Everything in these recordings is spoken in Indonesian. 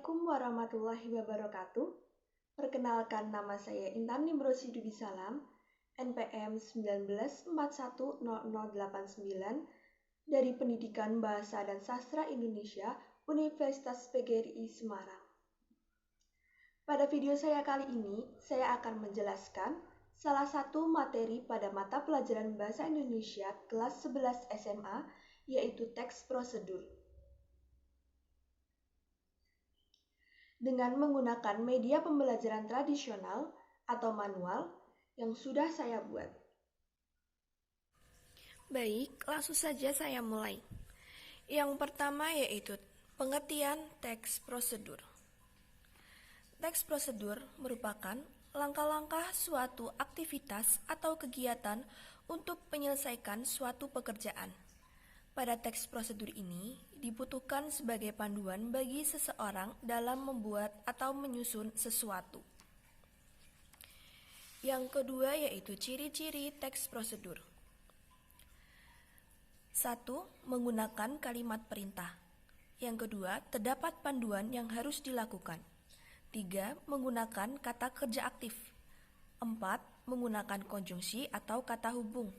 Assalamualaikum warahmatullahi wabarakatuh. Perkenalkan, nama saya Intan Nimrosi Dubisalam, NPM 19410089 dari Pendidikan Bahasa dan Sastra Indonesia, Universitas PGRI Semarang. Pada video saya kali ini, saya akan menjelaskan salah satu materi pada mata pelajaran Bahasa Indonesia kelas 11 SMA, yaitu teks prosedur. Dengan menggunakan media pembelajaran tradisional atau manual yang sudah saya buat. Baik, langsung saja saya mulai. Yang pertama yaitu pengertian teks prosedur. Teks prosedur merupakan langkah-langkah suatu aktivitas atau kegiatan untuk menyelesaikan suatu pekerjaan. Pada teks prosedur ini dibutuhkan sebagai panduan bagi seseorang dalam membuat atau menyusun sesuatu. Yang kedua yaitu ciri-ciri teks prosedur. 1. Menggunakan kalimat perintah. Yang kedua, terdapat panduan yang harus dilakukan. 3. Menggunakan kata kerja aktif. 4. Menggunakan konjungsi atau kata hubung.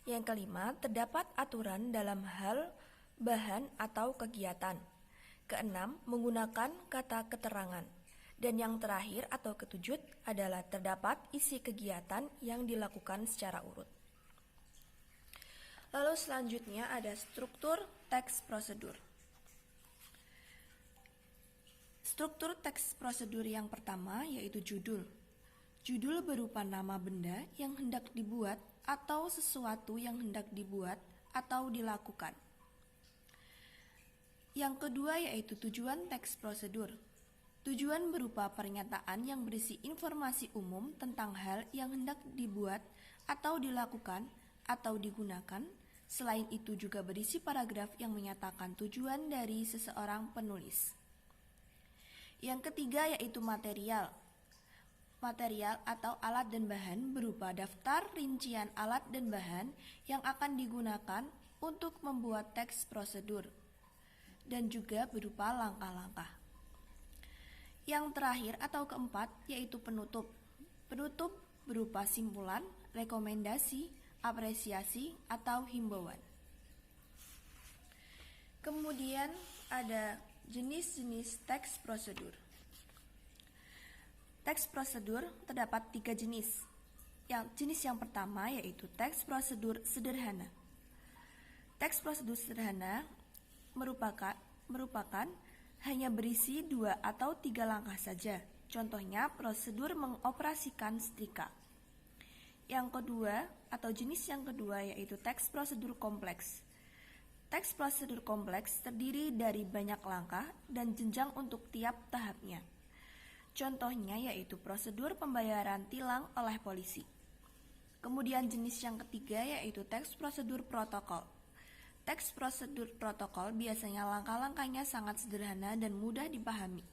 Yang kelima, terdapat aturan dalam hal, bahan, atau kegiatan. Keenam, menggunakan kata keterangan. Dan yang terakhir atau ketujuh adalah terdapat isi kegiatan yang dilakukan secara urut. Lalu selanjutnya ada struktur teks prosedur. Struktur teks prosedur yang pertama yaitu judul. Judul berupa nama benda yang hendak dibuat atau sesuatu yang hendak dibuat atau dilakukan. Yang kedua yaitu tujuan teks prosedur. Tujuan berupa pernyataan yang berisi informasi umum tentang hal yang hendak dibuat atau dilakukan atau digunakan. Selain itu juga berisi paragraf yang menyatakan tujuan dari seseorang penulis. Yang ketiga yaitu material. Material atau alat dan bahan berupa daftar rincian alat dan bahan yang akan digunakan untuk membuat teks prosedur, dan juga berupa langkah-langkah. Yang terakhir atau keempat yaitu penutup. Penutup berupa simpulan, rekomendasi, apresiasi, atau himbauan. Kemudian ada jenis-jenis teks prosedur. Teks prosedur terdapat 3 jenis. Jenis yang pertama yaitu teks prosedur sederhana. Teks prosedur sederhana merupakan hanya berisi 2 atau 3 langkah saja. Contohnya prosedur mengoperasikan setrika. Yang kedua atau jenis yang kedua yaitu teks prosedur kompleks. Teks prosedur kompleks terdiri dari banyak langkah dan jenjang untuk tiap tahapnya. Contohnya yaitu prosedur pembayaran tilang oleh polisi. Kemudian jenis yang ketiga yaitu teks prosedur protokol. Teks prosedur protokol biasanya langkah-langkahnya sangat sederhana dan mudah dipahami.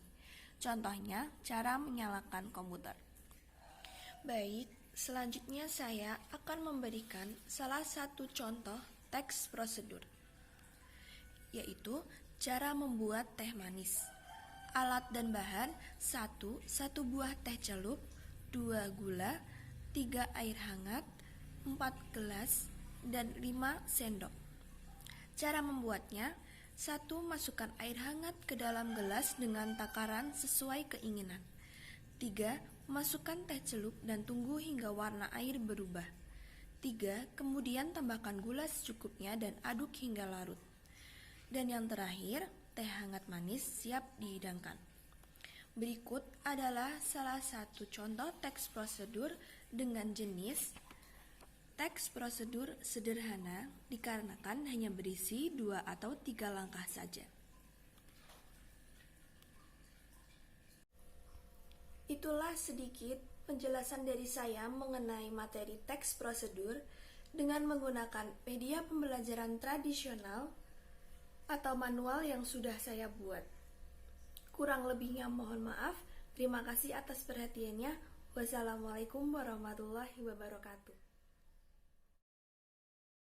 Contohnya cara menyalakan komputer. Baik, selanjutnya saya akan memberikan salah satu contoh teks prosedur, yaitu cara membuat teh manis. Alat dan bahan 1 buah teh celup, 2 gula, 3 air hangat, 4 gelas, dan 5 sendok. Cara membuatnya: 1. Masukkan air hangat ke dalam gelas dengan takaran sesuai keinginan. 3. Masukkan teh celup dan tunggu hingga warna air berubah. 3. Kemudian tambahkan gula secukupnya dan aduk hingga larut. Dan yang terakhir, teh hangat manis siap dihidangkan. Berikut adalah salah satu contoh teks prosedur dengan jenis teks prosedur sederhana dikarenakan hanya berisi 2 atau 3 langkah saja. Itulah sedikit penjelasan dari saya mengenai materi teks prosedur dengan menggunakan media pembelajaran tradisional atau manual yang sudah saya buat. Kurang lebihnya mohon maaf. Terima kasih atas perhatiannya. Wassalamualaikum warahmatullahi wabarakatuh.